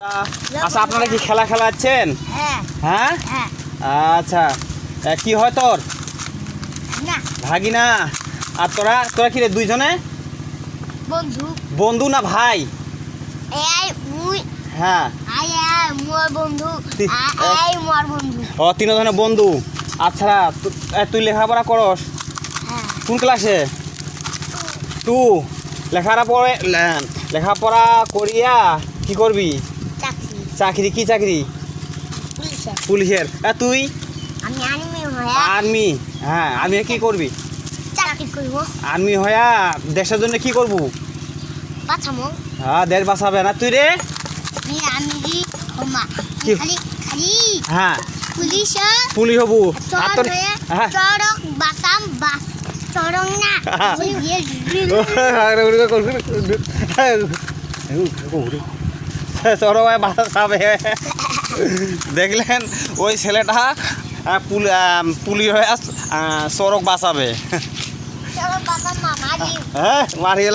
আচ্ছা, আপনারা কি খেলা খেলাচ্ছেন? হ্যাঁ হ্যাঁ, হ্যাঁ আচ্ছা। কি হয় তোর? না ভাগিনা। আর তোরা তোরা কি রে, দুইজনে বন্ধু বন্ধু না ভাই? এই মুই হ্যাঁ, আই মোর বন্ধু এই মোর বন্ধু ও তিনজনে বন্ধু। আচ্ছা, তুই লেখাপড়া করস হ্যাঁ কোন ক্লাসে? টু। লেখাপড়া করিয়া কি করবি? চাকরি চাকরি? কি চাকরি? পুলিশে পুলিশের। তুই? আমি আর্মি হয়ে আর্মি। হ্যাঁ, আর্মি কি করবি? চাকরি করবো আর্মি হইয়া দেশের জন্য কি করবো? বাঁচামো হ্যাঁ, দেশ বাঁচাবে না। তুই রে? আমি হোমা কি? খালি খালি হ্যাঁ, পুলিশে পুলিশ হবু। আর তোর? চড়ক হ্যাঁ। চড়ক বাসাম বাস চড়ক না সরবাই বাঁচাবে। দেখলেন ওই ছেলেটা পুলিশ হয়ে সড়ক বাঁচাবে। চড়ক বাসাম মামা হ্যাঁ, মারিয়ে